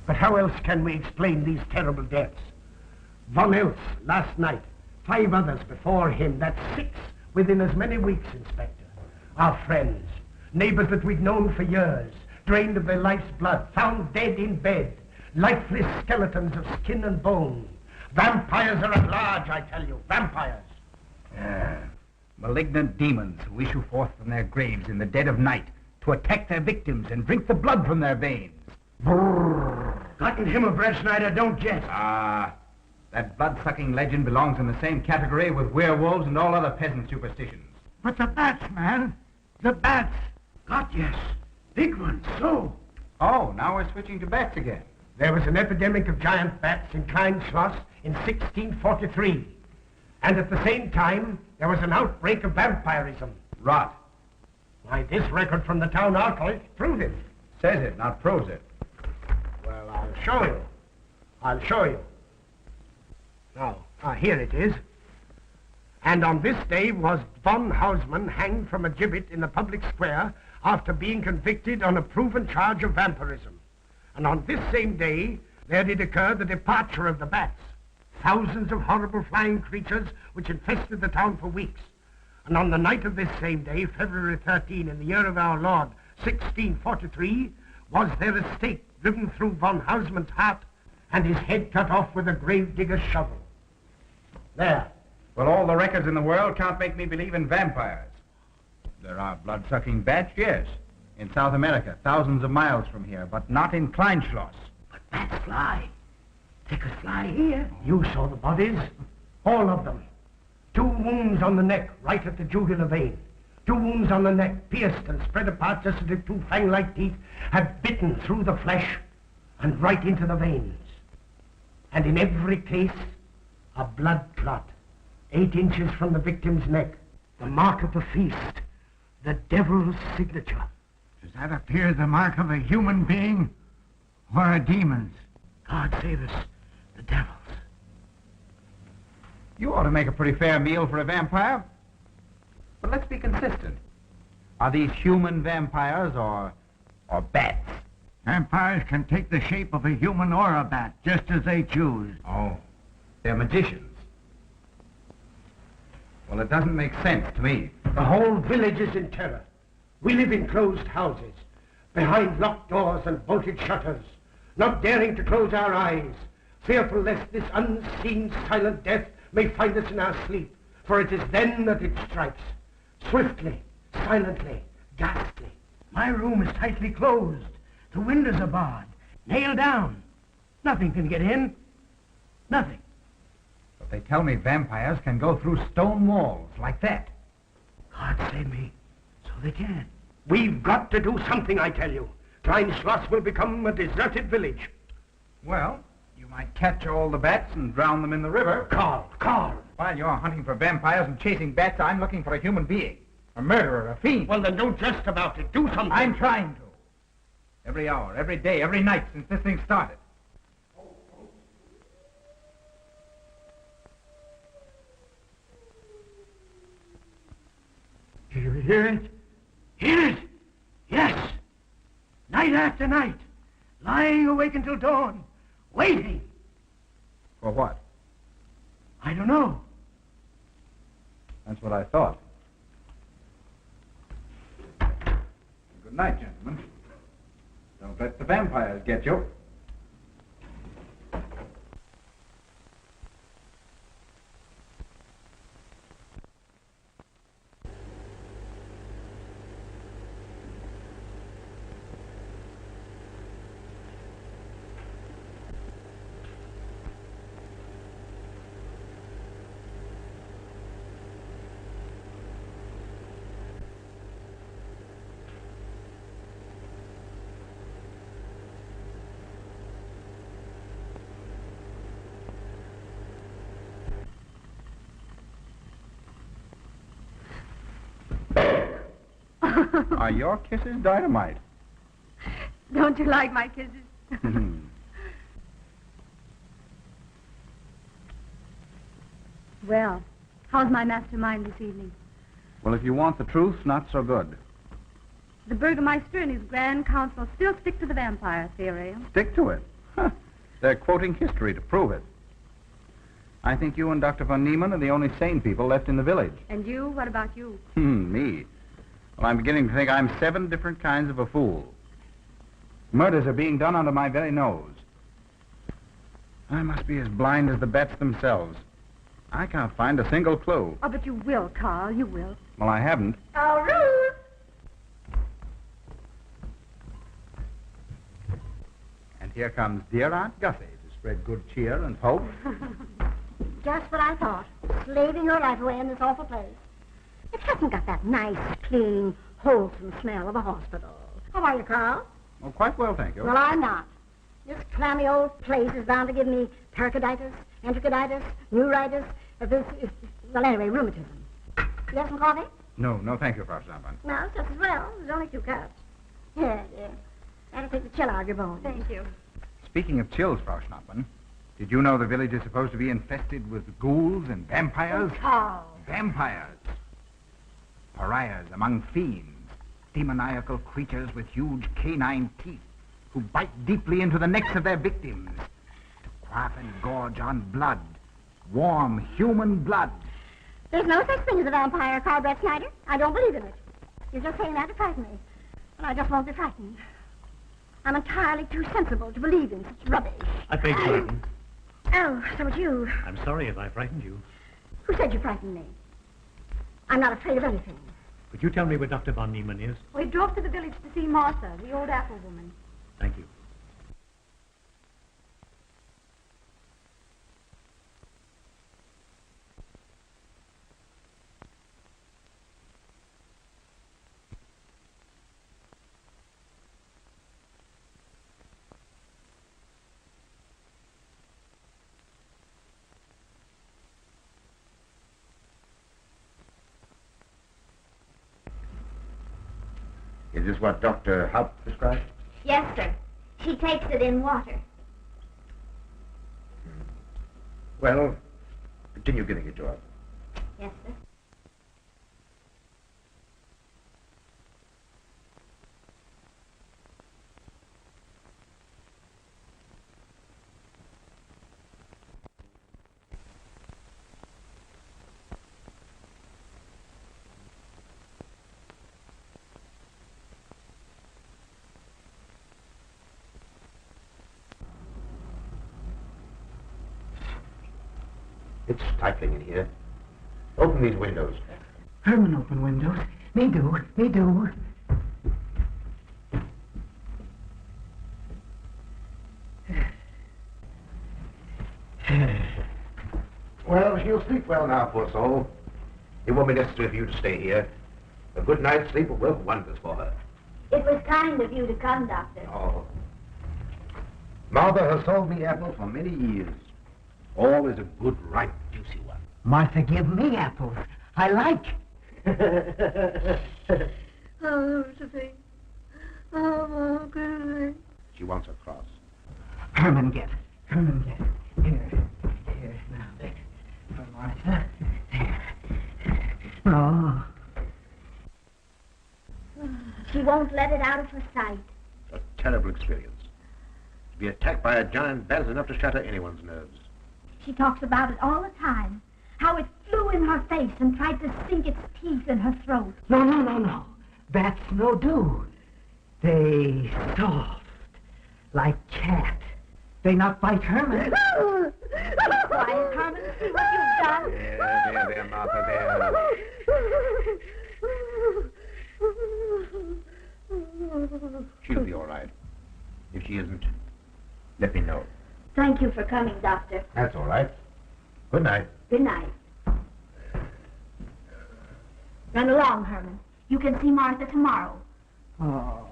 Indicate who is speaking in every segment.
Speaker 1: But how else can we explain these terrible deaths? Von Elst last night, 5 others before him, that's 6 within as many weeks, Inspector. Our friends, neighbors that we've known for years, drained of their life's blood, found dead in bed, lifeless skeletons of skin and bone. Vampires are at large, I tell you, vampires.
Speaker 2: Malignant demons who issue forth from their graves in the dead of night to attack their victims and drink the blood from their veins.
Speaker 1: Brrr. Gotten him a bread, Schneider, don't jest.
Speaker 2: That blood-sucking legend belongs in the same category with werewolves and all other peasant superstitions.
Speaker 3: But the bats, man. The bats.
Speaker 1: God, yes. Big ones, so.
Speaker 2: Oh, now we're switching to bats again.
Speaker 1: There was an epidemic of giant bats in Klein Schloss in 1643. And at the same time, there was an outbreak of vampirism.
Speaker 2: Rot.
Speaker 1: Why, this record from the town archive proves it.
Speaker 2: Says it, not proves it.
Speaker 1: Well, I'll show you. I'll show you. Now, here it is. And on this day was von Hausmann hanged from a gibbet in the public square after being convicted on a proven charge of vampirism. And on this same day, there did occur the departure of the bats. Thousands of horrible flying creatures which infested the town for weeks. And on the night of this same day, February 13, in the year of our Lord, 1643, was there a stake driven through von Hausmann's heart and his head cut off with a grave digger's shovel. There.
Speaker 2: Well, all the records in the world can't make me believe in vampires. There are blood-sucking bats, yes. In South America, thousands of miles from here, but not in Kleinschloss.
Speaker 1: But bats fly. They could fly here. You saw the bodies. All of them. 2 wounds on the neck, right at the jugular vein. 2 wounds on the neck, pierced and spread apart just as if 2 fang-like teeth had bitten through the flesh and right into the veins. And in every case, a blood clot, 8 inches from the victim's neck. The mark of the feast, the devil's signature.
Speaker 3: Does that appear the mark of a human being or a demon's?
Speaker 1: God save us, the devil's.
Speaker 2: You ought to make a pretty fair meal for a vampire. But let's be consistent. Are these human vampires or bats?
Speaker 3: Vampires can take the shape of a human or a bat, just as they choose.
Speaker 2: Oh, they're magicians. Well, it doesn't make sense to me.
Speaker 1: The whole village is in terror. We live in closed houses, behind locked doors and bolted shutters, not daring to close our eyes, fearful lest this unseen silent death may find us in our sleep, for it is then that it strikes. Swiftly, silently, ghastly. My room is tightly closed. The windows are barred, nailed down. Nothing can get in. Nothing.
Speaker 2: But they tell me vampires can go through stone walls like that.
Speaker 1: God save me. So they can. We've got to do something, I tell you. Klein Schloss will become a deserted village.
Speaker 2: Well, you might catch all the bats and drown them in the river.
Speaker 1: Carl.
Speaker 2: While you're hunting for vampires and chasing bats, I'm looking for a human being. A murderer, a fiend.
Speaker 1: Well, then don't jest about it. Do something.
Speaker 2: I'm trying to. Every hour, every day, every night since this thing started.
Speaker 1: Do you hear it? Hear it? Yes. Night after night. Lying awake until dawn. Waiting.
Speaker 2: For what?
Speaker 1: I don't know.
Speaker 2: That's what I thought. Good night, gentlemen. Don't let the vampires get you. Are your kisses dynamite?
Speaker 4: Don't you like my kisses? Well, how's my mastermind this evening?
Speaker 2: Well, if you want the truth, not so good.
Speaker 4: The Burgomaster and his Grand Council still stick to the vampire theory.
Speaker 2: Stick to it. They're quoting history to prove it. I think you and Dr. von Niemann are the only sane people left in the village.
Speaker 4: And you? What about you?
Speaker 2: Me? Well, I'm beginning to think I'm 7 different kinds of a fool. Murders are being done under my very nose. I must be as blind as the bats themselves. I can't find a single clue.
Speaker 4: Oh, but you will, Carl. You will.
Speaker 2: Well, I haven't.
Speaker 4: Oh, Ruth!
Speaker 2: And here comes dear Aunt Gussie to spread good cheer and hope.
Speaker 5: Just what I thought. Slaving your life away in this awful place. It hasn't got that nice, clean, wholesome smell of a hospital. How are you, Carl?
Speaker 2: Oh, quite well, thank you.
Speaker 5: Well, I'm not. This clammy old place is bound to give me pericarditis, enterocolitis, neuritis, well, anyway, rheumatism. You have some coffee?
Speaker 2: No, thank you, Frau Stampmann.
Speaker 5: No, just as well. There's only 2 cups. Here, dear. That'll take the chill out of your bones.
Speaker 4: Thank you.
Speaker 2: Speaking of chills, Frau Schnappmann, did you know the village is supposed to be infested with ghouls and vampires?
Speaker 5: Oh, Carl.
Speaker 2: Vampires. Pariahs among fiends. Demoniacal creatures with huge canine teeth who bite deeply into the necks of their victims to quaff and gorge on blood. Warm human blood.
Speaker 5: There's no such thing as a vampire, Carl Brett Snyder. I don't believe in it. You're just saying that to frighten me. And I just won't be frightened. I'm entirely too sensible to believe in such rubbish.
Speaker 6: I beg pardon.
Speaker 5: Oh, so it's you.
Speaker 6: I'm sorry if I frightened you.
Speaker 5: Who said you frightened me? I'm not afraid of anything.
Speaker 6: Could you tell me where Dr. von Niemann is?
Speaker 4: We drove to the village to see Martha, the old apple woman.
Speaker 6: Thank you.
Speaker 7: Is this what Dr. Haupt prescribed?
Speaker 5: Yes, sir. She takes it in water.
Speaker 7: Well, continue giving it to her.
Speaker 5: Yes, sir.
Speaker 7: It's stifling in here. Open these windows.
Speaker 3: Herman, open windows. Me do.
Speaker 7: Well, she'll sleep well now, poor soul. It won't be necessary for you to stay here. A good night's sleep will work wonders for her.
Speaker 5: It was kind of you to come, Doctor.
Speaker 7: Oh. Martha has sold me apples for many years. Always a good, ripe, juicy one.
Speaker 3: Martha, give me apples. I like.
Speaker 5: Oh, Josephine. Oh, good.
Speaker 7: She wants a cross.
Speaker 3: Herman, get. Here. Now, there. For Martha. There. Oh.
Speaker 5: She won't let it out of her sight.
Speaker 7: A terrible experience. To be attacked by a giant bat is enough to shatter anyone's nerves.
Speaker 5: She talks about it all the time. How it flew in her face and tried to sink its teeth in her throat.
Speaker 3: No. Bats no do. They soft, like cat. They not bite Herman.
Speaker 5: Be quiet, Herman. See what you've done.
Speaker 7: There, Martha, there. She'll be all right. If she isn't, let me know.
Speaker 5: Thank you for coming, Doctor.
Speaker 7: That's all right. Good night.
Speaker 5: Good night. Run along, Herman. You can see Martha tomorrow.
Speaker 3: Oh.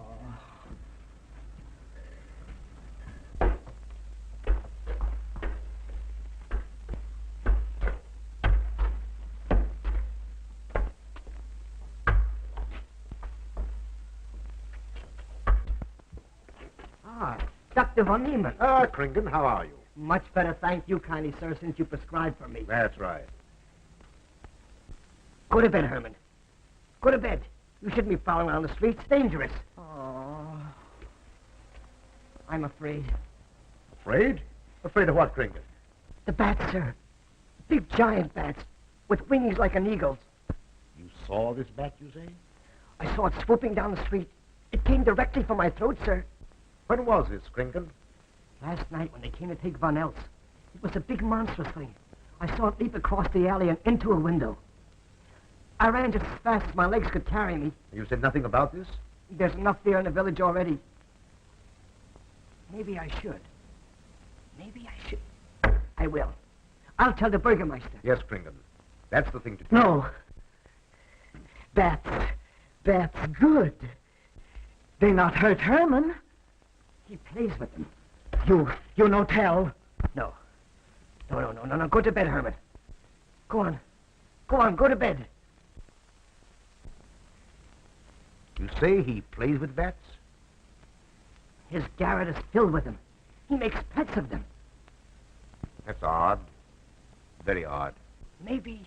Speaker 1: Dr. von Niemann.
Speaker 7: Ah, Kringen, how are you?
Speaker 1: Much better, thank you kindly, sir, since you prescribed for me.
Speaker 7: That's right.
Speaker 1: Go to bed, Herman. Go to bed. You shouldn't be prowling around the streets. It's dangerous. Oh. I'm afraid.
Speaker 7: Afraid? Afraid of what, Kringle?
Speaker 1: The bats, sir. Big giant bats with wings like an eagle's.
Speaker 7: You saw this bat, you say?
Speaker 1: I saw it swooping down the street. It came directly for my throat, sir.
Speaker 7: When was this, Kringle?
Speaker 1: Last night when they came to take Von Eltz. It was a big monstrous thing. I saw it leap across the alley and into a window. I ran just as fast as my legs could carry me.
Speaker 7: You said nothing about this?
Speaker 1: There's enough fear in the village already. Maybe I should. Maybe I should. I will. I'll tell the Burgermeister.
Speaker 7: Yes, Kringle. That's the thing to do.
Speaker 1: No. Bats. Bats good. They not hurt Herman. He plays with them. You no tell. No. No. Go to bed, Herman. Go on. Go to bed.
Speaker 7: You say he plays with bats?
Speaker 1: His garret is filled with them. He makes pets of them.
Speaker 7: That's odd. Very odd.
Speaker 1: Maybe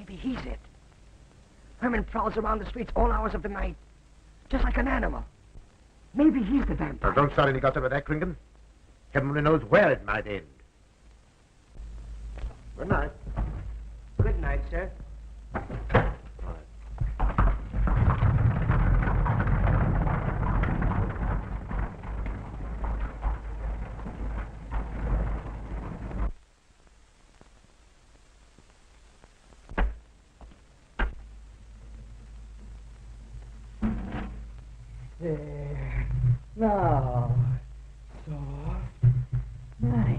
Speaker 1: he's it. Herman prowls around the streets all hours of the night, just like an animal. Maybe he's the vampire.
Speaker 7: Now, don't start any gossip about that, Kringle. Heaven only knows where it might end. Good night.
Speaker 1: Good night, sir. There. Now. Soft. Nice.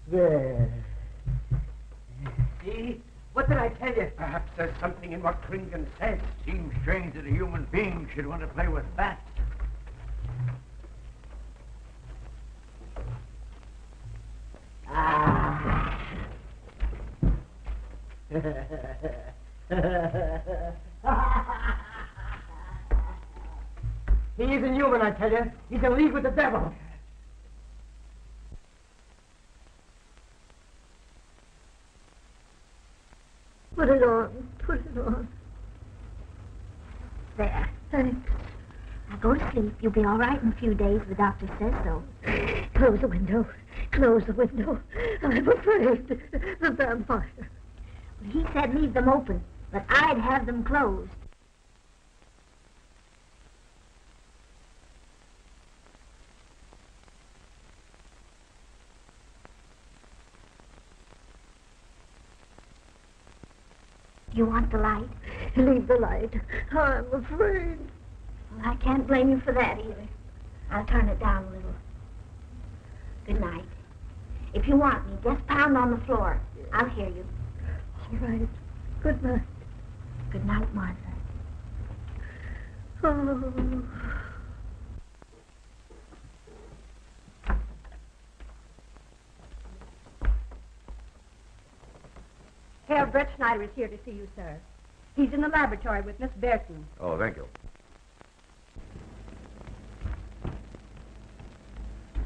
Speaker 1: There. See? What did I tell you?
Speaker 3: Perhaps there's something in what Kringen said. Seems strange that a human being should want to play with bats.
Speaker 1: Ah. He isn't human, I tell you. He's in league with the devil.
Speaker 5: Put it on. Put it on. There. Thanks. Now go to sleep. You'll be all right in a few days. The doctor says so. Close the window. Close the window. I'm afraid. The vampire. Well, he said leave them open, but I'd have them closed. You want the light? Leave the light. I'm afraid. Well, I can't blame you for that either. I'll turn it down a little. Good night. If you want me, just pound on the floor. I'll hear you. All right. Good night. Good night, Martha. Oh.
Speaker 4: Herr Brett Schneider is here to see you, sir. He's in the laboratory with Miss Bertin.
Speaker 7: Oh, thank you.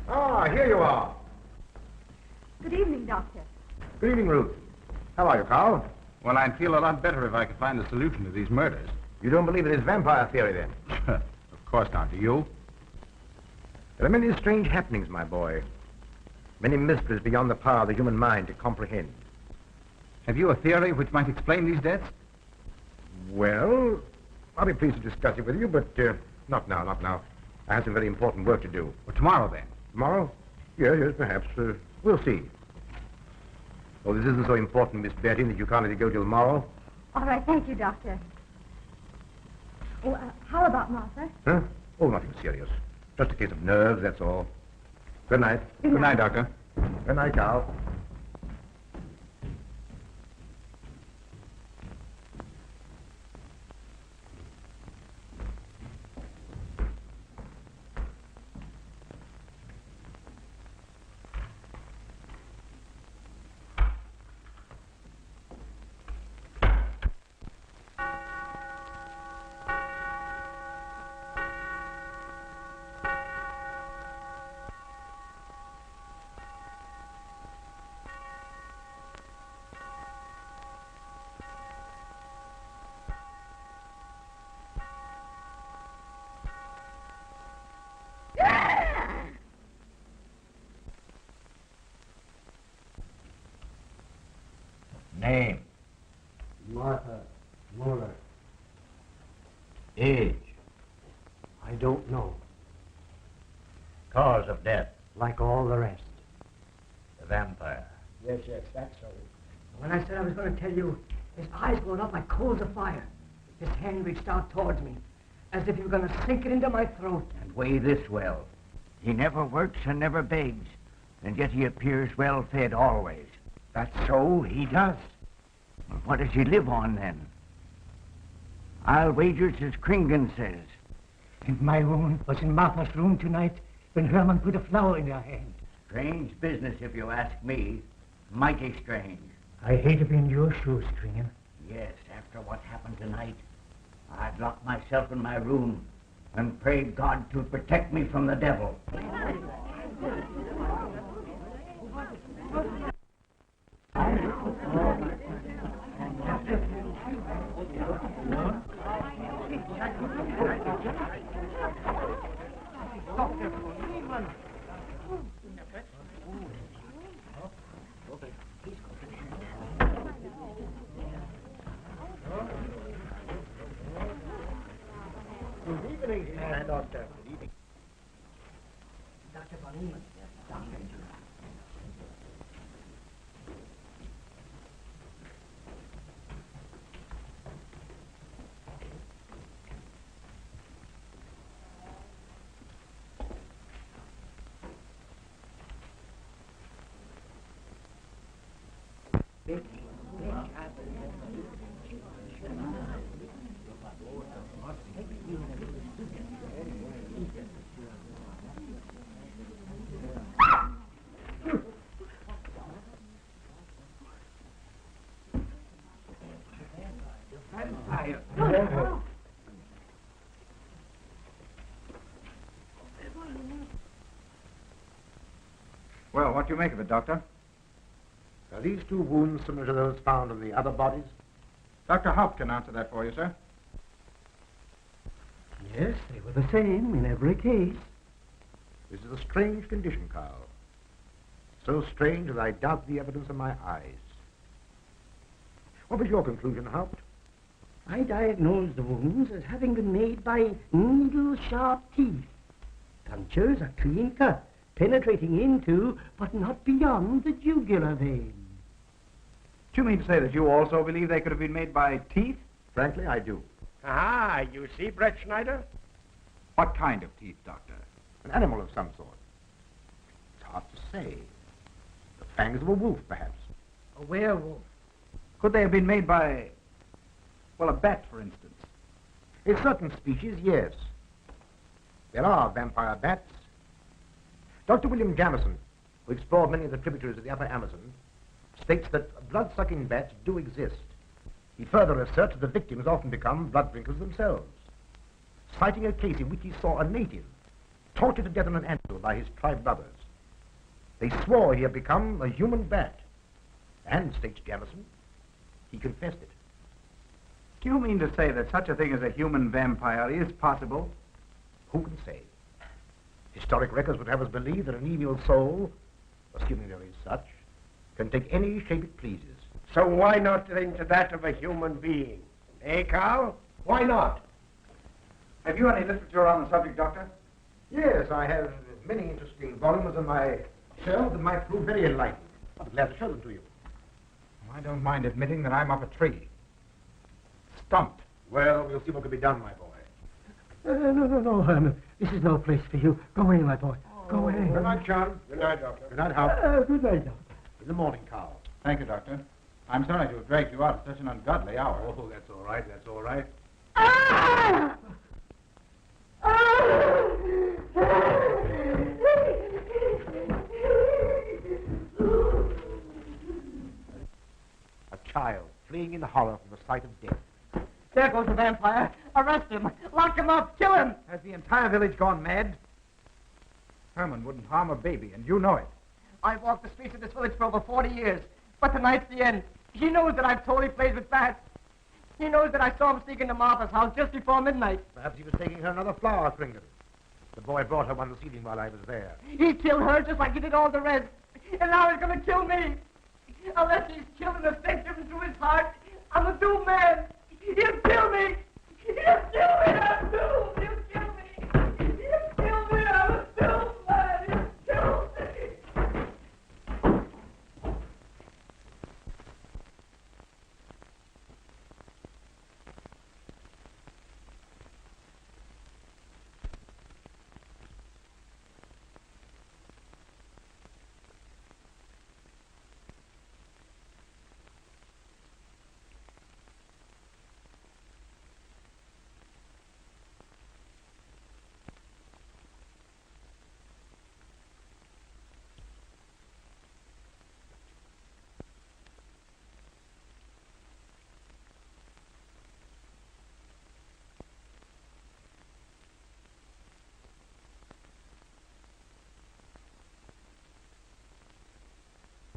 Speaker 7: Ah, here you are.
Speaker 4: Good evening, Doctor.
Speaker 7: Good evening, Ruth. How are you, Carl?
Speaker 2: Well, I'd feel a lot better if I could find a solution to these murders.
Speaker 7: You don't believe in his vampire theory, then?
Speaker 2: Of course not. Do you?
Speaker 7: There are many strange happenings, my boy. Many mysteries beyond the power of the human mind to comprehend.
Speaker 2: Have you a theory which might explain these deaths?
Speaker 7: Well, I'll be pleased to discuss it with you, but not now. I have some very important work to do.
Speaker 2: Well, tomorrow, then.
Speaker 7: Tomorrow? Yes, perhaps. We'll see. Oh, this isn't so important, Miss Betty, that you can't let it go till tomorrow.
Speaker 4: All right, thank you, Doctor. Oh, how about Martha?
Speaker 7: Huh? Oh, nothing serious. Just a case of nerves, that's all. Good night.
Speaker 2: Good night, Doctor.
Speaker 7: Good night, Carl.
Speaker 3: Name.
Speaker 1: Martha Muller.
Speaker 3: Age.
Speaker 1: I don't know.
Speaker 3: Cause of death.
Speaker 1: Like all the rest.
Speaker 3: The vampire.
Speaker 1: Yes, that's so. When I said I was going to tell you, his eyes glowed up like coals of fire. His hand reached out towards me, as if he were going to sink it into my throat.
Speaker 3: And weigh this well. He never works and never begs, and yet he appears well fed always. That's so, he does. Well, what does he live on, then? I'll wager it's as Kringan says.
Speaker 1: And my woman was in Martha's room tonight when Herman put a flower in her hand.
Speaker 3: Strange business, if you ask me. Mighty strange.
Speaker 1: I hate to be in your shoes, Kringan.
Speaker 3: Yes, after what happened tonight, I'd lock myself in my room and pray God to protect me from the devil.
Speaker 1: Good evening, Doctor. Good evening. Dr. Von Niemann. Doctor.
Speaker 2: Well, what do you make of it, Doctor?
Speaker 7: Are these two wounds similar to those found in the other bodies?
Speaker 2: Dr. Haupt can answer that for you, sir.
Speaker 1: Yes, they were the same in every case.
Speaker 7: This is a strange condition, Carl. So strange that I doubt the evidence of my eyes. What was your conclusion, Haupt?
Speaker 1: I diagnosed the wounds as having been made by needle-sharp teeth. Punctures are clean cut, penetrating into, but not beyond, the jugular vein.
Speaker 2: Do you mean to say that you also believe they could have been made by teeth?
Speaker 7: Frankly, I do.
Speaker 1: Ah, you see, Brett Schneider?
Speaker 2: What kind of teeth, Doctor?
Speaker 7: An animal of some sort. It's hard to say. The fangs of a wolf, perhaps.
Speaker 1: A werewolf.
Speaker 2: Could they have been made by, well, a bat, for instance?
Speaker 7: In certain species, yes. There are vampire bats. Dr. William Jamison, who explored many of the tributaries of the upper Amazon, states that blood-sucking bats do exist. He further asserts that the victims often become blood drinkers themselves, citing a case in which he saw a native tortured to death on an anthill by his tribe brothers. They swore he had become a human bat, and, states Jamison, he confessed it.
Speaker 2: Do you mean to say that such a thing as a human vampire is possible?
Speaker 7: Who can say? Historic records would have us believe that an evil soul, assuming there is such, can take any shape it pleases.
Speaker 1: So why not into that of a human being? Eh, Carl? Why not?
Speaker 2: Have you any literature on the subject, Doctor?
Speaker 7: Yes, I have many interesting volumes on my shelf that might prove very enlightening. I'll be glad to show them to you.
Speaker 2: I don't mind admitting that I'm up a tree. Stumped.
Speaker 7: Well, we'll see what can be done, my boy.
Speaker 1: No, Herman. This is no place for you. Go away, my boy. Go away.
Speaker 7: Good night, John.
Speaker 1: Good night, Doctor.
Speaker 7: Good night, Howard.
Speaker 1: Good night, Doctor.
Speaker 7: In the morning, Carl.
Speaker 2: Thank you, Doctor. I'm sorry to have dragged you out at such an ungodly hour.
Speaker 7: Oh, that's all right. That's all right.
Speaker 5: Ah!
Speaker 7: A child fleeing in horror from the sight of death.
Speaker 1: There goes the vampire. Arrest him. Lock him up. Kill him.
Speaker 2: Has the entire village gone mad? Herman wouldn't harm a baby, and you know it.
Speaker 1: I've walked the streets of this village for over 40 years. But tonight's the end. He knows that I've totally played with bats. He knows that I saw him sneak into Martha's house just before midnight.
Speaker 7: Perhaps he was taking her another flower, Kringan. The boy brought her one this evening while I was there.
Speaker 1: He killed her just like he did all the rest. And now he's going to kill me.
Speaker 8: Unless he's killing a victim to his heart, I'm a doomed man. He'll kill me. He'll kill me. I'm doomed. He'll kill me. He'll kill me. I'm a doomed man. He'll kill me.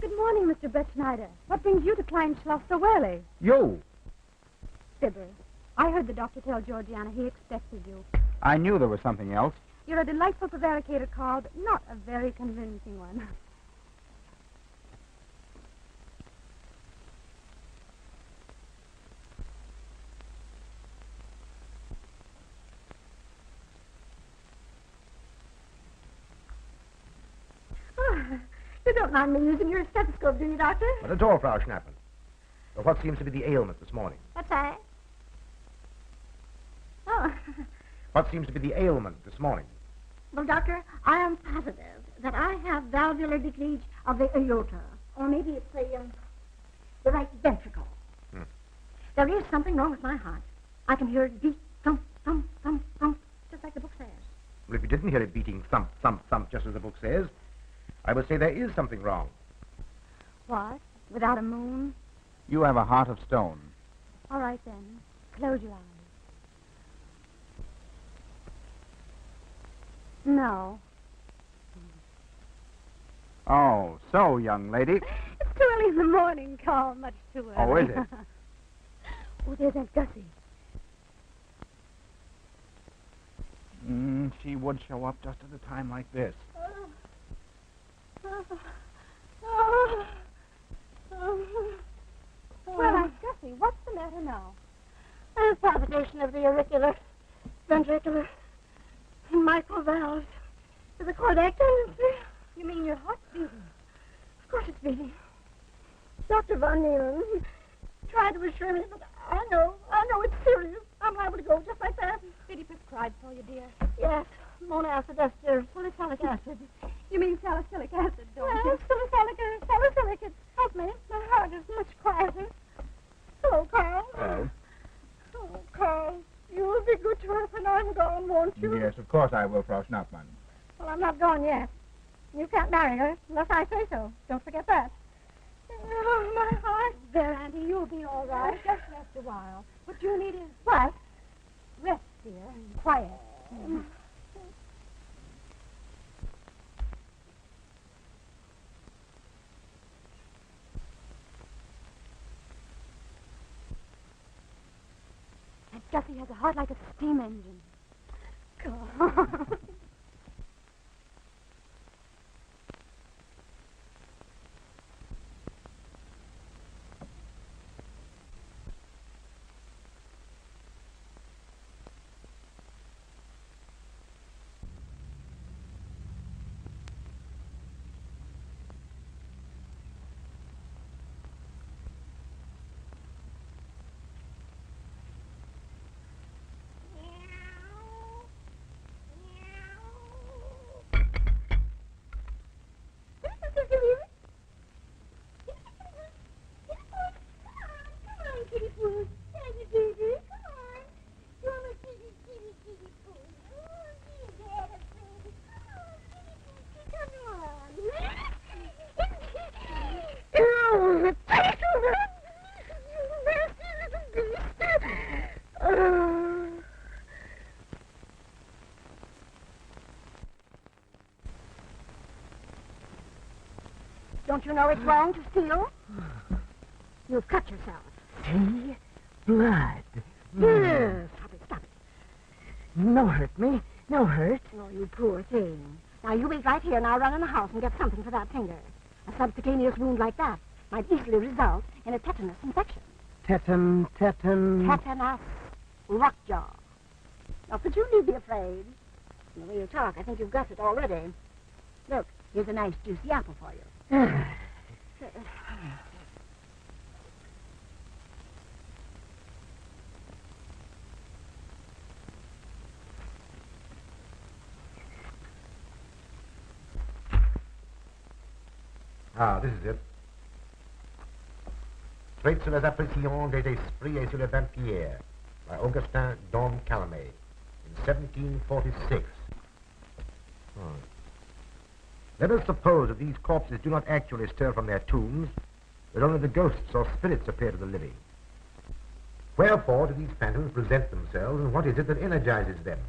Speaker 4: Good morning, Mr. Brett Schneider. What brings you to climb Schloss Whaley?
Speaker 2: You!
Speaker 4: Fibber, I heard the doctor tell Georgiana he expected you.
Speaker 2: I knew there was something else.
Speaker 4: You're a delightful prevaricator, Carl, but not a very convincing one. You don't mind me using your stethoscope, do you, Doctor?
Speaker 7: Not at all, Frau Schnappen. But what seems to be the ailment this morning?
Speaker 5: What's that? Oh.
Speaker 7: What seems to be the ailment this morning?
Speaker 5: Well, Doctor, I am positive that I have valvular leakage of the aorta. Or maybe it's the right ventricle. There is something wrong with my heart. I can hear it beat, thump, thump, thump, thump, just like the book says.
Speaker 7: Well, if you didn't hear it beating thump, thump, thump, just as the book says, I would say there is something wrong.
Speaker 4: What? Without a moon?
Speaker 2: You have a heart of stone.
Speaker 4: All right, then. Close your eyes. No.
Speaker 2: Oh, so, young lady.
Speaker 4: It's too early in the morning, Carl. Much too early.
Speaker 2: Oh, is it?
Speaker 4: Oh, there's Aunt Gussie.
Speaker 2: She would show up just at a time like this.
Speaker 4: Well, Aunt Gussie, what's the matter now?
Speaker 5: A palpitation of the auricular, ventricular, and mitral valves. Is a cardiac tendency.
Speaker 4: You mean your heart's beating?
Speaker 5: Of course it's beating. Dr. Von Neelen tried to assure me, but I know it's serious. I'm liable to go just like that.
Speaker 4: Biddy prescribed for you, dear.
Speaker 5: Yes, monacid ester, salicylic acid.
Speaker 4: You mean salicylic acid, don't
Speaker 5: Yes,
Speaker 4: you?
Speaker 5: salicylic. Help me. My heart is much quieter. Hello, Carl.
Speaker 2: Hello.
Speaker 5: Oh, Carl, you will be good to her when I'm gone, won't you?
Speaker 2: Yes, of course I will, Frau Schnappmann.
Speaker 5: Well, I'm not gone yet. You can't marry her unless I say so. Don't forget that. Oh, my heart.
Speaker 4: There, Auntie, you'll be all right. Just rest a while. What you need is
Speaker 5: What?
Speaker 4: rest, dear, and quiet. Aunt Gussie has a heart like a steam engine.
Speaker 5: Carl. Don't you know it's wrong to steal? You've cut yourself.
Speaker 8: See? Blood.
Speaker 5: Stop it.
Speaker 8: No hurt me. No hurt.
Speaker 5: Oh, you poor thing. Now, you wait right here and I'll run in the house and get something for that finger. A subcutaneous wound like that might easily result in a tetanus infection.
Speaker 1: Tetanus
Speaker 5: Lockjaw. Not that you need be afraid. From the way you talk, I think you've got it already. Look, here's a nice juicy apple for you.
Speaker 7: Ah, this is it. Traits sur les appréciations des esprits et sur les vampires by Augustin Dom Calame in 1746. Let us suppose that these corpses do not actually stir from their tombs, but only the ghosts or spirits appear to the living. Wherefore do these phantoms present themselves, and what is it that energizes them?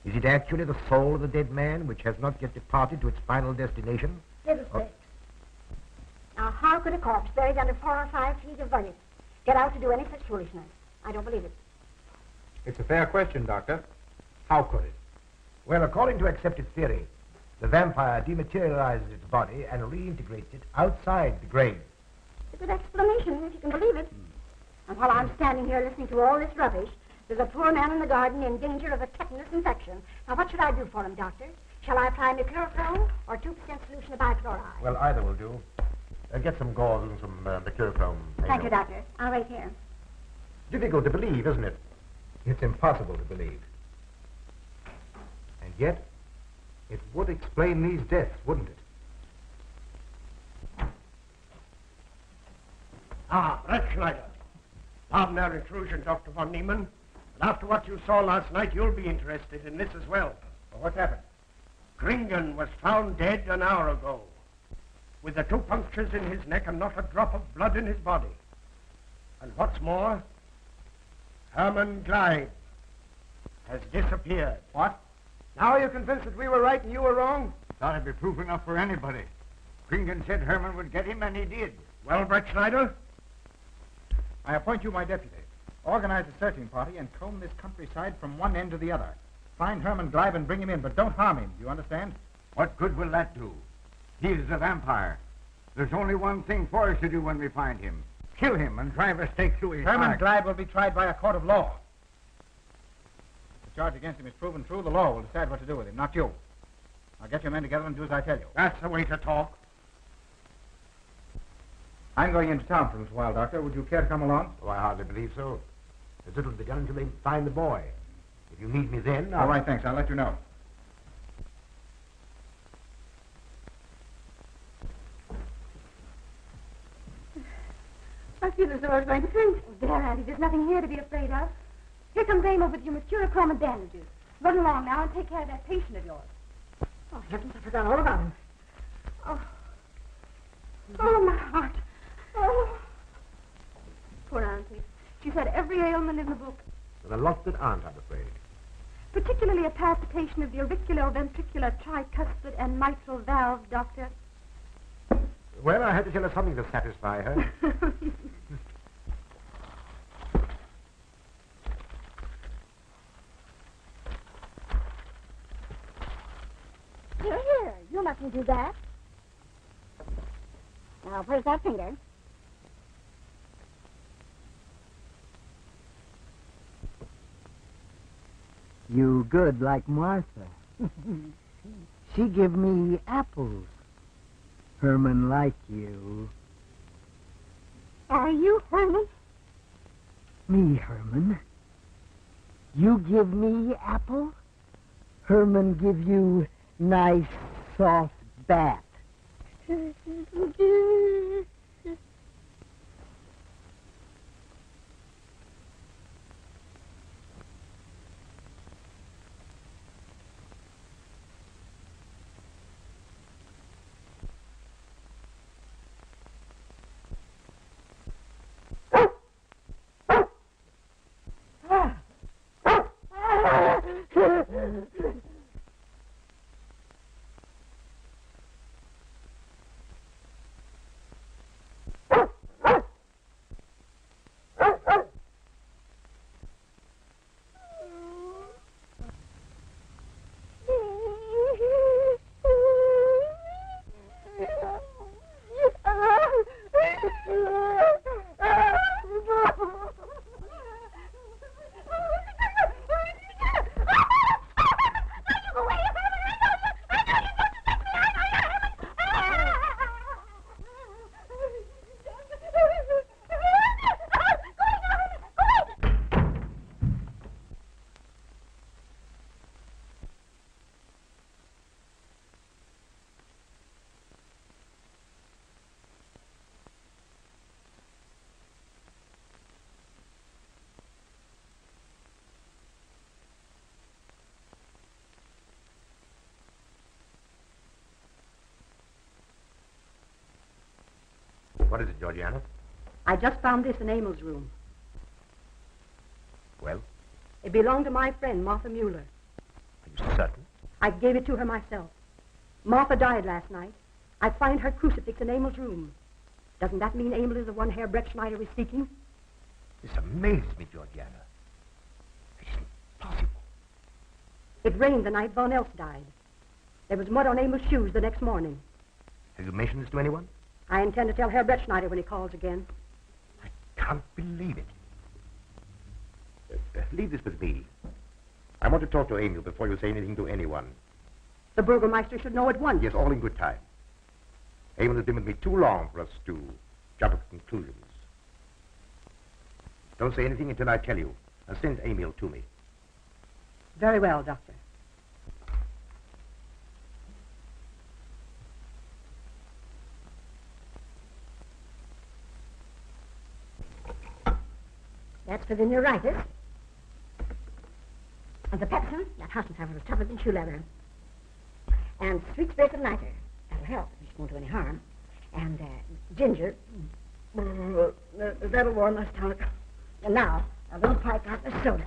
Speaker 7: Is it actually the soul of the dead man, which has not yet departed to its final destination?
Speaker 5: Fiddlesticks. Now, how could a corpse buried under 4 or 5 feet of vernix get out to do any such foolishness? I don't believe it.
Speaker 2: It's a fair question, Doctor. How could it?
Speaker 7: Well, according to accepted theory, the vampire dematerializes its body and reintegrates it outside the grave.
Speaker 5: It's a good explanation, if you can believe it. And while I'm standing here listening to all this rubbish, there's a poor man in the garden in danger of a tetanus infection. Now, what should I do for him, Doctor? Shall I apply mercurochrome or 2% solution of bichloride?
Speaker 7: Well, either will do. Get some gauze and some mercurochrome.
Speaker 5: Thank you, Doctor. I'll wait here.
Speaker 7: Difficult to believe, isn't it?
Speaker 2: It's impossible to believe. And yet, it would explain these deaths, wouldn't it?
Speaker 1: Ah, Brett Schneider. Pardon our intrusion, Dr. von Niemann. But after what you saw last night, you'll be interested in this as well.
Speaker 2: Well, what's happened?
Speaker 1: Kringen was found dead an hour ago, with the 2 punctures in his neck and not a drop of blood in his body. And what's more, Herman Gleib has disappeared.
Speaker 2: What?
Speaker 1: Now you're convinced that we were right and you were wrong?
Speaker 3: Thought it'd be proof enough for anybody. Kringen said Herman would get him, and he did.
Speaker 1: Well, Brett Schneider?
Speaker 2: I appoint you my deputy. Organize a searching party and comb this countryside from one end to the other. Find Herman Gleib and bring him in, but don't harm him. Do you understand?
Speaker 3: What good will that do? He is a vampire. There's only one thing for us to do when we find him. Kill him and drive a stake through his
Speaker 2: Herman
Speaker 3: heart.
Speaker 2: Gleib will be tried by a court of law. If the charge against him is proven true, the law will decide what to do with him, not you. Now get your men together and do as I tell you.
Speaker 1: That's the way to talk.
Speaker 2: I'm going into town for a little while, Doctor. Would you care to come along?
Speaker 7: Oh, I hardly believe so. There's little to be done until they find the boy. If you need me then,
Speaker 2: All right, thanks. I'll let you know.
Speaker 4: I feel as though I was going to faint. Oh, there, Auntie, there's nothing here to be afraid of. Here comes Amo with your mercurochrome and bandages. Run along now and take care of that patient of yours.
Speaker 5: Oh, heavens, I forgot all about him.
Speaker 4: Oh, my heart. Oh. Poor Auntie. She's had every ailment in the book,
Speaker 7: There are lots that aren't, I'm afraid.
Speaker 4: particularly a palpitation of the auriculoventricular tricuspid and mitral valve, Doctor.
Speaker 7: Well, I had to tell her something to satisfy her.
Speaker 5: Here, you mustn't do that. Now, where's that finger?
Speaker 9: You good like Martha. She give me apples. Herman like you.
Speaker 5: Are you Herman?
Speaker 9: Me, Herman. You give me apple. Herman give you nice soft bat.
Speaker 7: What is it, Georgiana?
Speaker 10: I just found this in Emil's room.
Speaker 7: Well,
Speaker 10: It belonged to my friend, Martha Mueller.
Speaker 7: are you certain?
Speaker 10: I gave it to her myself. Martha died last night. I find her crucifix in Emil's room. Doesn't that mean Emil is the one Herr Brettschneider is seeking?
Speaker 7: This amazes me, Georgiana. It isn't possible.
Speaker 10: It rained the night Von Elst died. There was mud on Emil's shoes the next morning.
Speaker 7: Have you mentioned this to anyone?
Speaker 10: I intend to tell Herr Brettschneider when he calls again.
Speaker 7: I can't believe it. Leave this with me. I want to talk to Emil before you say anything to anyone.
Speaker 10: The Burgermeister should know at once.
Speaker 7: Yes, all in good time. Emil has been with me too long for us to jump at conclusions. Don't say anything until I tell you, and send Emil to me.
Speaker 10: Very well, Doctor.
Speaker 5: That's for the neuritis. And the pepsin, that Hassenpfeffer was tougher than shoe leather. And sweet spirit of nitre, that'll help if it won't do any harm. And ginger, that'll warm the stomach. And now, a little pipe out the soda.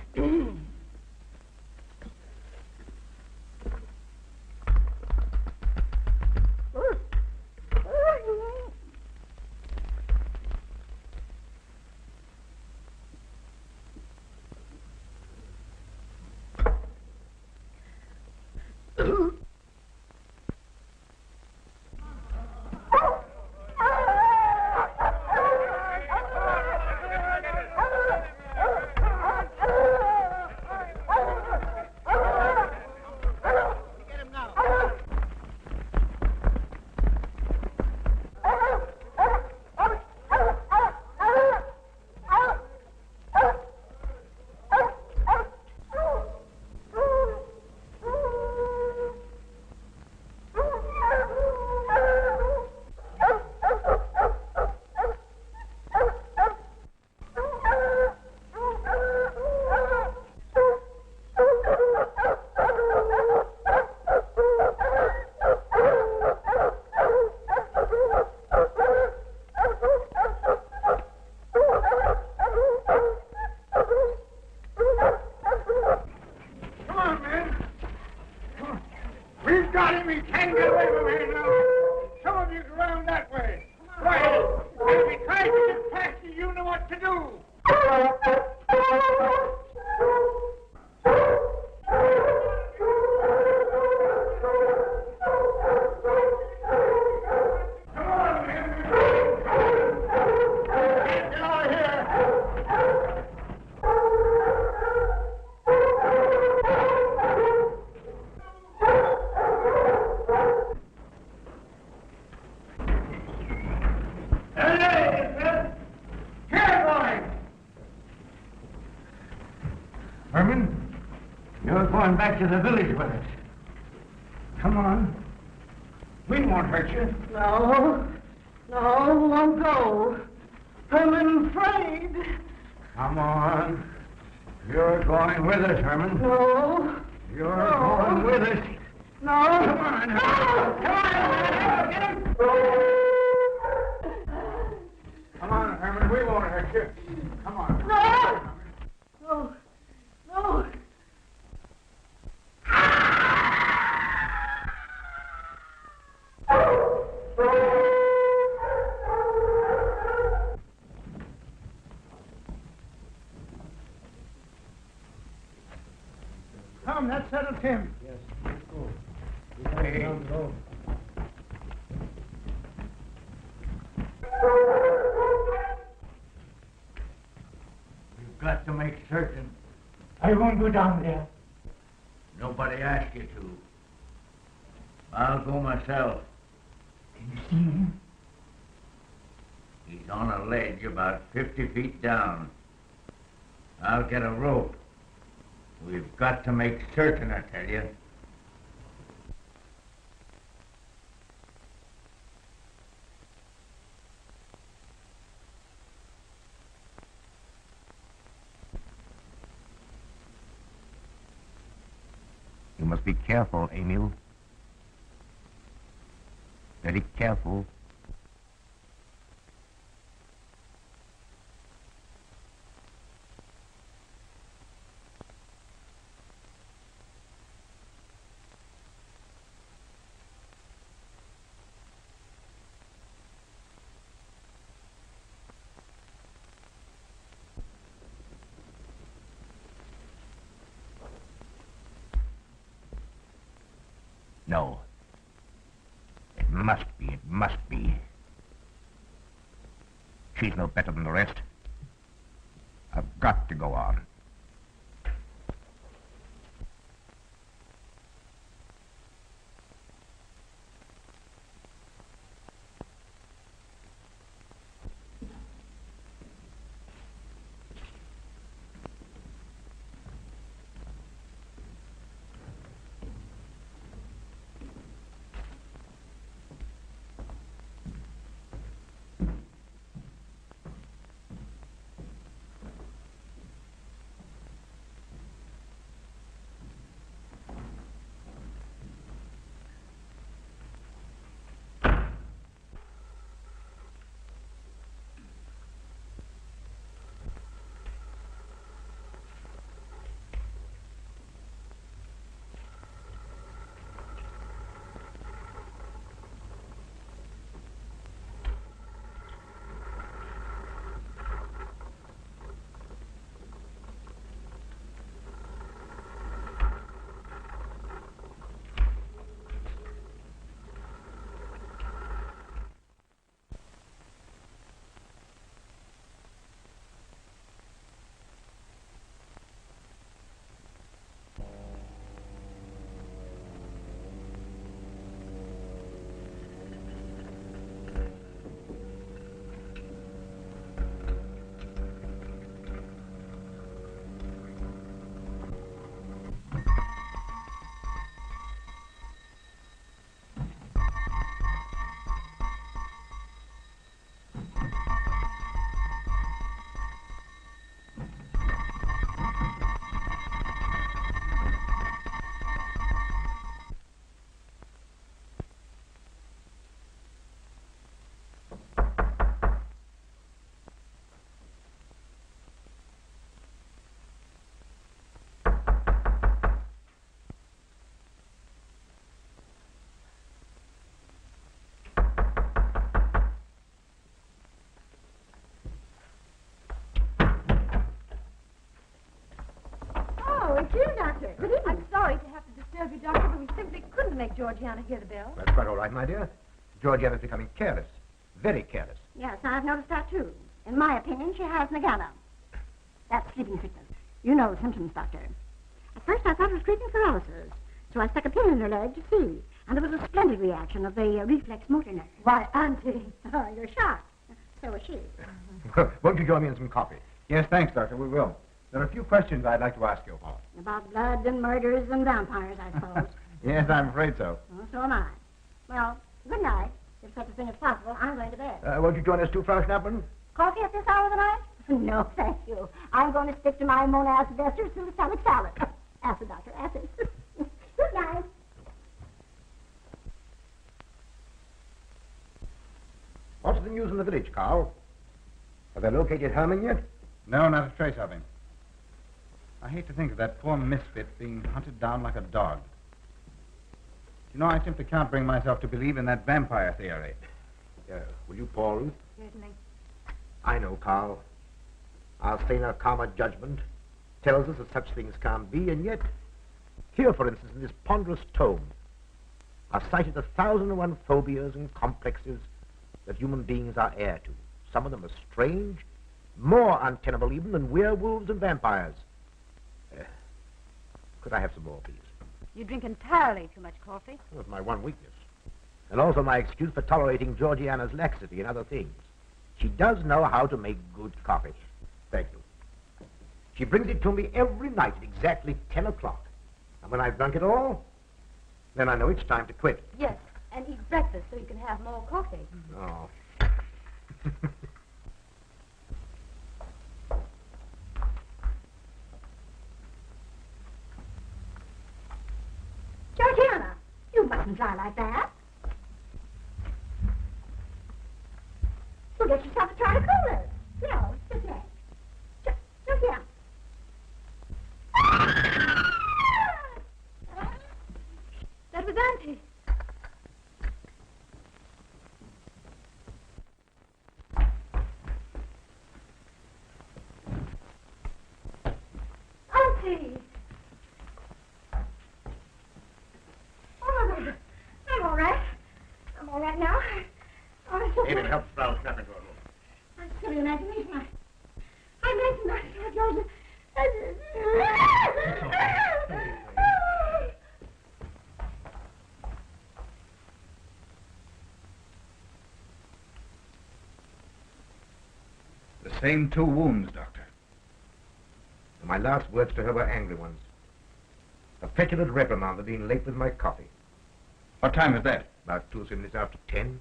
Speaker 3: Herman, you're going back to the village with us. Come on. We won't hurt you.
Speaker 8: No, won't go. Herman afraid.
Speaker 3: Come on. You're going with us, Herman.
Speaker 8: No.
Speaker 3: You're going with us.
Speaker 8: No.
Speaker 3: Come on, Herman.
Speaker 8: Get him.
Speaker 3: Come on, Herman. We won't hurt you. Come on.
Speaker 8: No.
Speaker 3: Come, that settles him.
Speaker 1: Yes, let's go.
Speaker 3: Hey.
Speaker 1: Down the road.
Speaker 3: You've got to make certain.
Speaker 1: I won't go down there.
Speaker 3: Nobody asked you to. I'll go myself.
Speaker 1: Can you see him?
Speaker 3: He's on a ledge about 50 feet down. I'll get a rope. We've got to make certain, I tell you.
Speaker 7: You must be careful, Emil. Very careful. No. It must be, it must be. She's no better than the rest. I've got to go on.
Speaker 4: Oh, it's you, Doctor. Good evening. I'm sorry to have to disturb you, Doctor, but we simply couldn't make Georgiana hear the bell.
Speaker 7: That's quite all right, my dear. Georgiana's becoming careless. Very careless.
Speaker 5: Yes, I've noticed that, too. In my opinion, she has Nagana. That's sleeping sickness. You know the symptoms, Doctor. At first, I thought it was creeping paralysis, so I stuck a pin in her leg to see. And there was a splendid reaction of the reflex motor nerve.
Speaker 4: Why, Auntie.
Speaker 5: Oh, you're shocked. So is she.
Speaker 7: Won't you join me in some coffee? Yes, thanks, Doctor. We will. There are a few questions I'd like to ask you about.
Speaker 5: About blood and murders and vampires, I suppose.
Speaker 7: Yes, I'm afraid so.
Speaker 5: Well, so am I. Well, good night. If such a thing is possible, I'm going to bed.
Speaker 7: Won't you join us too, Frau Schnappmann?
Speaker 5: Coffee at this hour of the night? No, thank you. I'm going to stick to my monastic ester suicide salad. Acid, Doctor, acid. Good night.
Speaker 7: What's the news in the village, Carl? Have they located Herman yet?
Speaker 2: No, not a trace of him. I hate to think of that poor misfit being hunted down like a dog. You know, I simply can't bring myself to believe in that vampire theory.
Speaker 7: Will you, Paul Ruth?
Speaker 4: Certainly.
Speaker 7: I know, Carl. Our saner, calmer judgment tells us that such things can't be, and yet, here, for instance, in this ponderous tome, are cited 1,001 phobias and complexes that human beings are heir to. Some of them are strange, more untenable even than werewolves and vampires. Could I have some more, please?
Speaker 4: You drink entirely too much coffee.
Speaker 7: That's my one weakness. And also my excuse for tolerating Georgiana's laxity and other things. She does know how to make good coffee. Thank you. She brings it to me every night at exactly 10 o'clock. And when I've drunk it all, then I know it's time to quit.
Speaker 4: Yes, and eat breakfast so you can have more coffee.
Speaker 7: Oh.
Speaker 5: Georgiana, you mustn't dry like that. You'll get yourself a try to cool it. No, just next. Just here.
Speaker 4: That was Auntie. Auntie! Oh,
Speaker 5: all right now? Oh,
Speaker 7: David, help Sprout snap into her room.
Speaker 5: I'm silly imagination. I mentioned I saw Joseph.
Speaker 2: The same 2 wounds, Doctor.
Speaker 7: And my last words to her were angry ones. A petulant reprimand for being late with my coffee.
Speaker 2: What time is that?
Speaker 7: About 2 or 3 minutes after 10.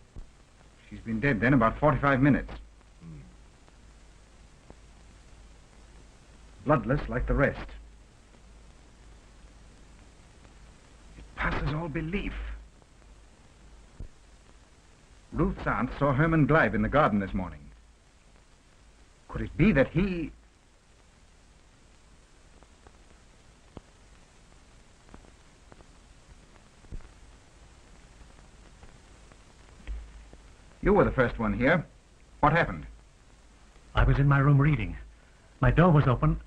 Speaker 2: She's been dead then about 45 minutes. Bloodless like the rest. It passes all belief. Ruth's aunt saw Herman Gleib in the garden this morning. Could it be that he... You were the first one here. What happened?
Speaker 6: I was in my room reading. My door was open.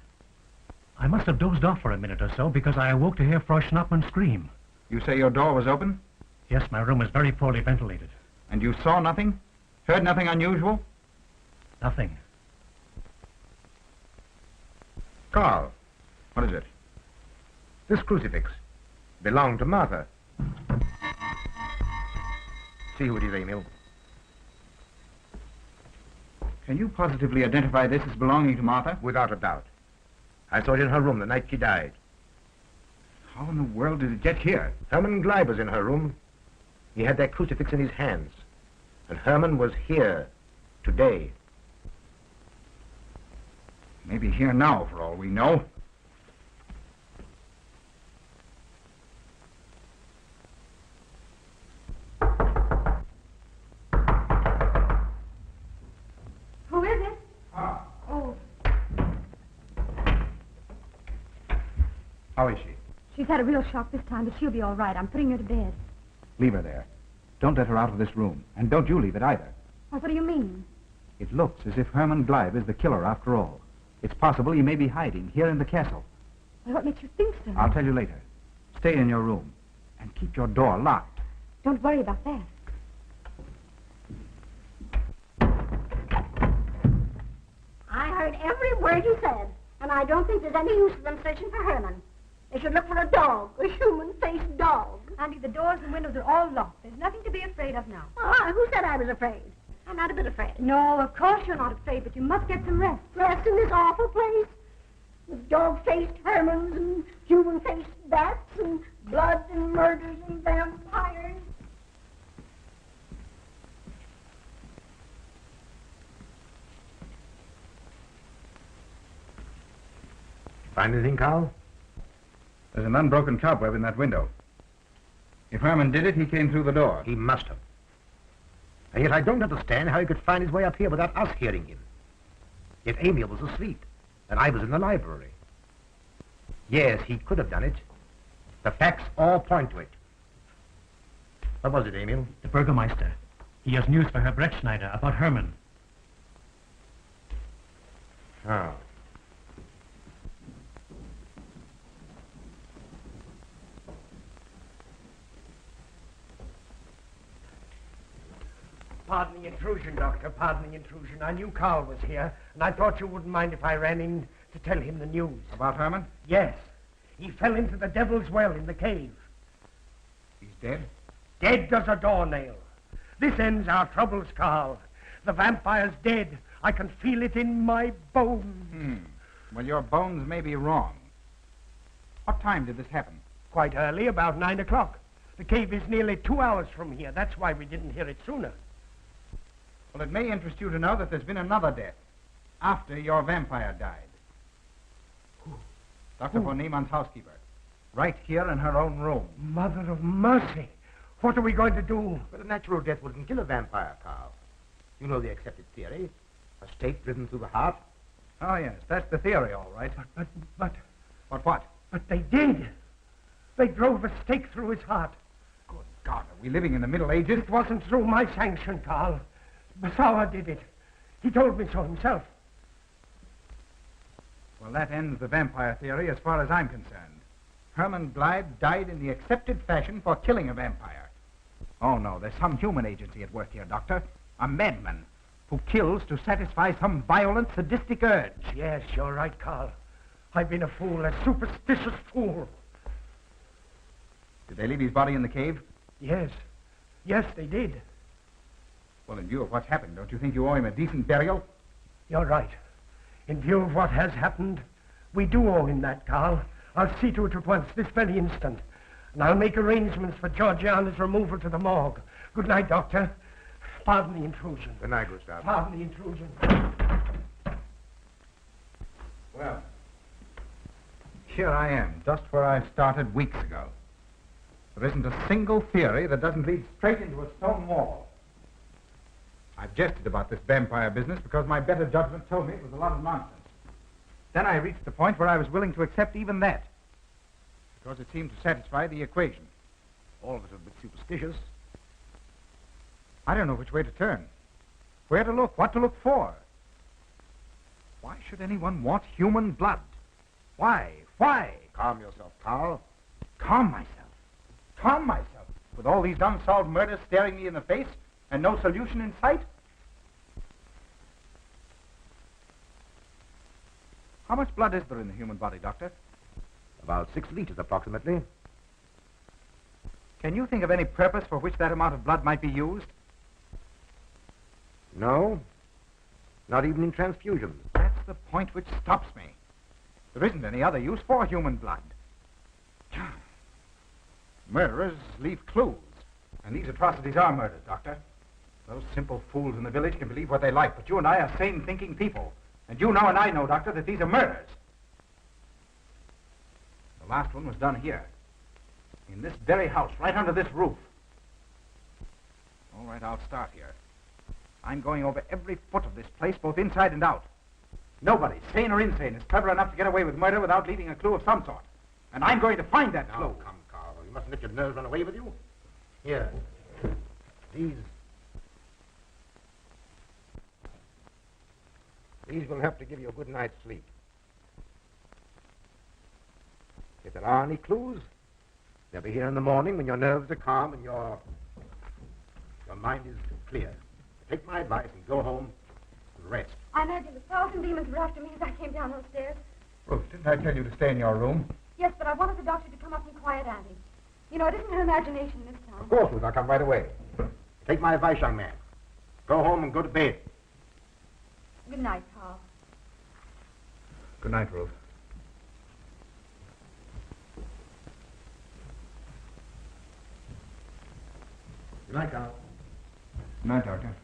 Speaker 6: I must have dozed off for a minute or so because I awoke to hear Frau Schnappmann scream.
Speaker 2: You say your door was open?
Speaker 6: Yes, my room is very poorly ventilated.
Speaker 2: And you saw nothing? Heard nothing unusual?
Speaker 6: Nothing.
Speaker 7: Carl,
Speaker 2: What is it?
Speaker 7: this crucifix belonged to Martha. See who it is, Emil.
Speaker 2: Can you positively identify this as belonging to Martha?
Speaker 7: Without a doubt. I saw it in her room the night she died.
Speaker 2: How in the world did it get here?
Speaker 7: Herman Gleib was in her room. He had that crucifix in his hands. And Herman was here today.
Speaker 2: Maybe here now, for all we know.
Speaker 4: Who is it?
Speaker 2: Ah.
Speaker 4: Oh,
Speaker 2: How is she?
Speaker 4: she's had a real shock this time, but she'll be all right. I'm putting her to bed.
Speaker 2: Leave her there. Don't let her out of this room. And don't you leave it either.
Speaker 4: Oh, what do you mean?
Speaker 2: It looks as if Herman Gleib is the killer after all. It's possible he may be hiding here in the castle.
Speaker 4: Well, what makes you think so?
Speaker 2: I'll tell you later. Stay in your room and keep your door locked.
Speaker 4: Don't worry about that.
Speaker 5: I heard every word you said, and I don't think there's any use of them searching for Herman. They should look for a dog, a human-faced dog.
Speaker 4: Auntie, the doors and windows are all locked. There's nothing to be afraid of now.
Speaker 5: Who said I was afraid? I'm not a bit afraid.
Speaker 4: No, of course you're not afraid, but you must get some rest.
Speaker 5: Rest in this awful place with dog-faced Hermans and human-faced bats and blood and murders and vampires.
Speaker 7: Find anything, Carl?
Speaker 2: There's an unbroken cobweb in that window. If Herman did it, he came through the door.
Speaker 7: He must have. And yet I don't understand how he could find his way up here without us hearing him. Yet Emil was asleep, and I was in the library. Yes, he could have done it. The facts all point to it. What was it, Emil?
Speaker 6: The Burgermeister. He has news for Herr Brettschneider about Herman.
Speaker 7: Oh.
Speaker 1: Pardon the intrusion, Doctor. Pardon the intrusion. I knew Carl was here, and I thought you wouldn't mind if I ran in to tell him the news.
Speaker 2: About Herman?
Speaker 1: Yes. He fell into the Devil's Well in the cave.
Speaker 2: He's dead?
Speaker 1: Dead as a doornail. This ends our troubles, Carl. The vampire's dead. I can feel it in my bones.
Speaker 2: Well, your bones may be wrong. What time did this happen?
Speaker 1: Quite early, about 9 o'clock. The cave is nearly 2 hours from here. That's why we didn't hear it sooner.
Speaker 2: Well, it may interest you to know that there's been another death after your vampire died. Dr. von Niemann's housekeeper. Right here in her own room.
Speaker 1: Mother of mercy. What are we going to do?
Speaker 7: But a natural death wouldn't kill a vampire, Carl. You know the accepted theory. A stake driven through the heart.
Speaker 2: Oh, yes, that's the theory, all right.
Speaker 1: But
Speaker 2: What?
Speaker 1: But they did. They drove a stake through his heart.
Speaker 2: Good God, are we living in the Middle Ages?
Speaker 1: It wasn't through my sanction, Carl. Basawa did it. He told me so himself.
Speaker 2: Well, that ends the vampire theory as far as I'm concerned. Herman Gleib died in the accepted fashion for killing a vampire. Oh, no, there's some human agency at work here, Doctor. A madman who kills to satisfy some violent, sadistic urge.
Speaker 1: Yes, you're right, Carl. I've been a fool, a superstitious fool.
Speaker 2: Did they leave his body in the cave?
Speaker 1: Yes. Yes, they did.
Speaker 2: Well, in view of what's happened, don't you think you owe him a decent burial?
Speaker 1: You're right. In view of what has happened, we do owe him that, Carl. I'll see to it at once, this very instant. And I'll make arrangements for Georgiana's removal to the morgue. Good night, Doctor. Pardon the intrusion.
Speaker 7: Good night, Gustav.
Speaker 1: Pardon the intrusion.
Speaker 2: Well, here I am, just where I started weeks ago. There isn't a single theory that doesn't lead straight into a stone wall. I've jested about this vampire business because my better judgment told me it was a lot of nonsense. Then I reached the point where I was willing to accept even that, because it seemed to satisfy the equation.
Speaker 7: All of it a bit superstitious.
Speaker 2: I don't know which way to turn, where to look, what to look for. Why should anyone want human blood? Why? Why?
Speaker 7: Calm yourself, Carl.
Speaker 2: Calm myself. Calm myself. With all these unsolved murders staring me in the face and no solution in sight? How much blood is there in the human body, Doctor?
Speaker 7: About 6 liters, approximately.
Speaker 2: Can you think of any purpose for which that amount of blood might be used?
Speaker 7: No. Not even in transfusions.
Speaker 2: That's the point which stops me. There isn't any other use for human blood. Murderers leave clues. And these atrocities are murders, Doctor. Those simple fools in the village can believe what they like, but you and I are sane, thinking people. And you know and I know, Doctor, that these are murders. The last one was done here. In this very house, right under this roof. All right, I'll start here. I'm going over every foot of this place, both inside and out. Nobody, sane or insane, is clever enough to get away with murder without leaving a clue of some sort. And I'm going to find that clue.
Speaker 7: Now, come, Carl. You mustn't let your nerves run away with you. Here. These will help to give you a good night's sleep. If there are any clues, they'll be here in the morning when your nerves are calm and your mind is clear. Take my advice and go home and rest.
Speaker 4: I imagine 1,000 demons were after me as I came down those stairs.
Speaker 2: Ruth, didn't I tell you to stay in your room?
Speaker 4: Yes, but I wanted the doctor to come up and quiet Auntie. You know, it isn't her imagination this time.
Speaker 7: Of course, Ruth, I'll come right away. Take my advice, young man. Go home and go to bed.
Speaker 4: Good night, Carl.
Speaker 2: Good night, Ruth.
Speaker 7: Good night, Carl.
Speaker 2: Good night, Doctor.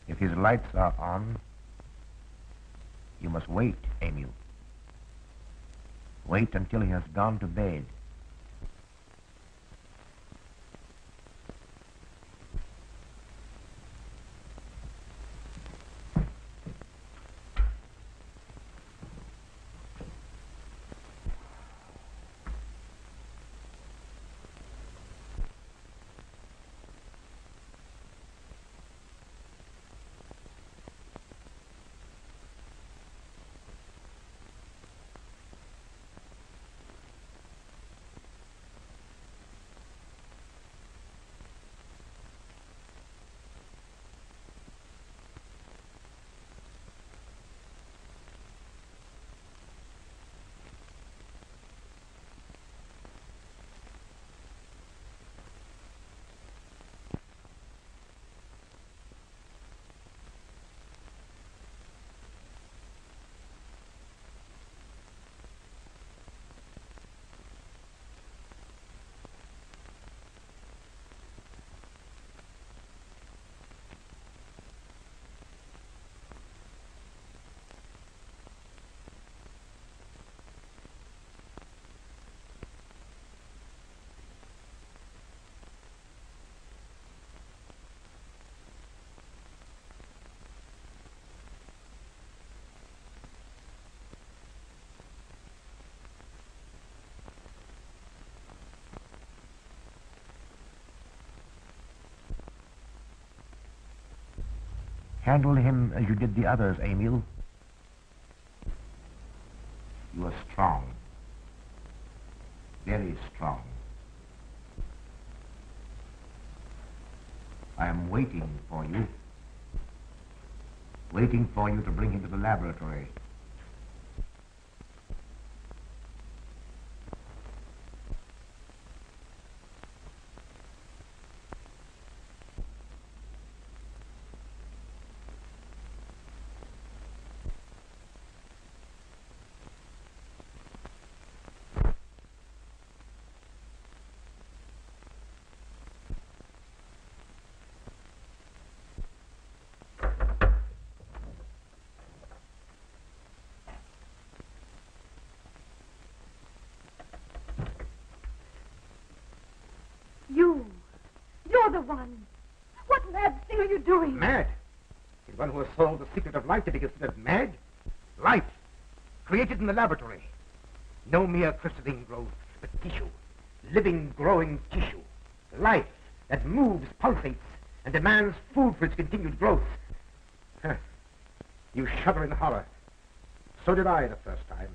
Speaker 7: If his lights are on, you must wait, Emil. Wait until he has gone to bed. Handle him as you did the others, Emil. You are strong. Very strong. I am waiting for you. Waiting for you to bring him to the laboratory.
Speaker 10: You're the one. What mad thing are you doing?
Speaker 7: Mad? Is one who has solved the secret of life to be considered mad? Life, created in the laboratory. No mere crystalline growth, but tissue. Living, growing tissue. Life that moves, pulsates, and demands food for its continued growth. Huh. You shudder in horror. So did I the first time.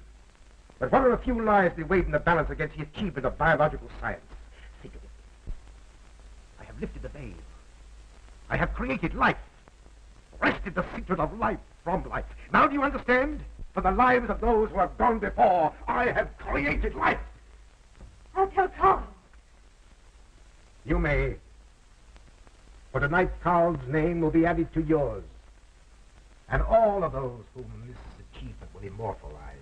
Speaker 7: But what are a few lives to be weighed in the balance against the achievement of biological science? Think of it. I have lifted the veil. I have created life. Wrested the secret of life from life. Now do you understand? For the lives of those who have gone before, I have created life.
Speaker 10: I'll tell Carl.
Speaker 7: You may. For tonight, Carl's name will be added to yours. And all of those whom this achievement will immortalize.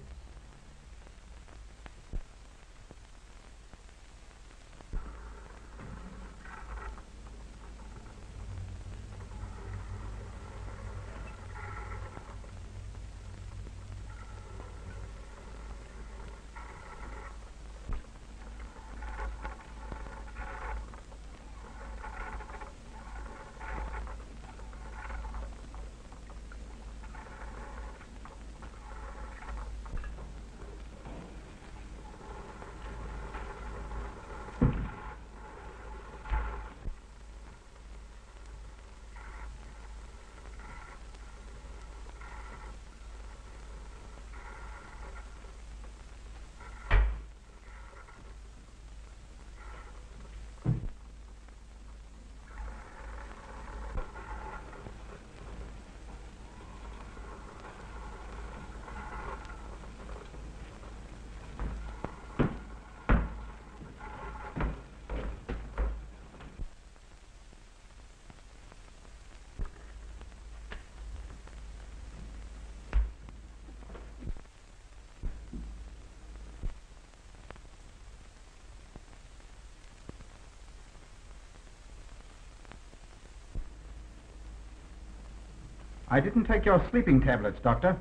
Speaker 2: I didn't take your sleeping tablets, Doctor.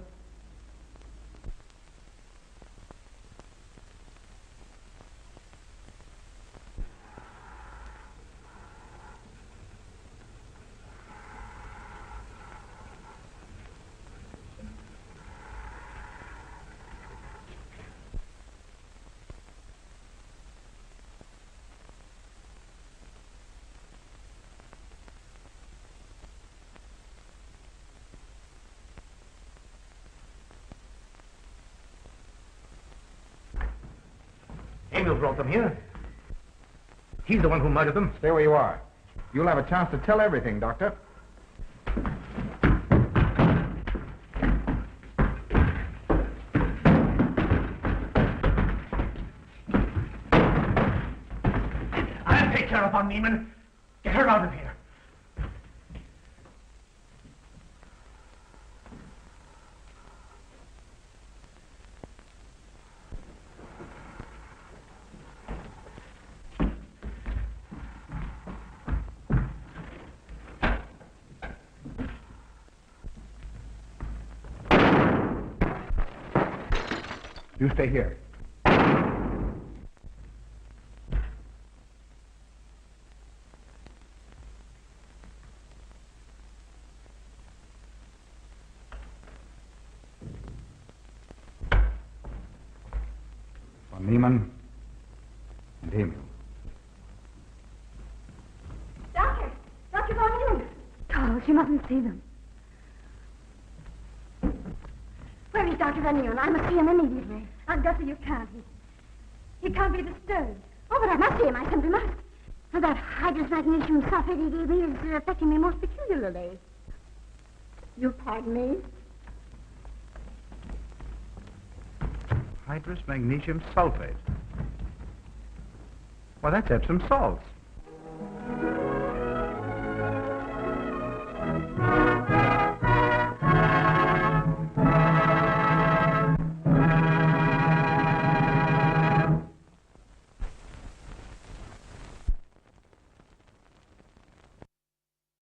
Speaker 7: Emil brought them here. He's the one who murdered them.
Speaker 2: Stay where you are. You'll have a chance to tell everything, Doctor.
Speaker 1: I'll take care of von Niemann. Get her out of here.
Speaker 2: You stay here. Von Niemann and Emil.
Speaker 10: Doctor! Dr. Von Neumann! Carl, you mustn't see them.
Speaker 5: Dr. Onion. I must see him immediately. Doctor, you can't. He can't be disturbed. Oh, but I must see him. I simply must. That hydrous magnesium sulfate he gave me is affecting me most peculiarly. You'll pardon me?
Speaker 2: Hydrous magnesium sulfate. Well, that's Epsom salts.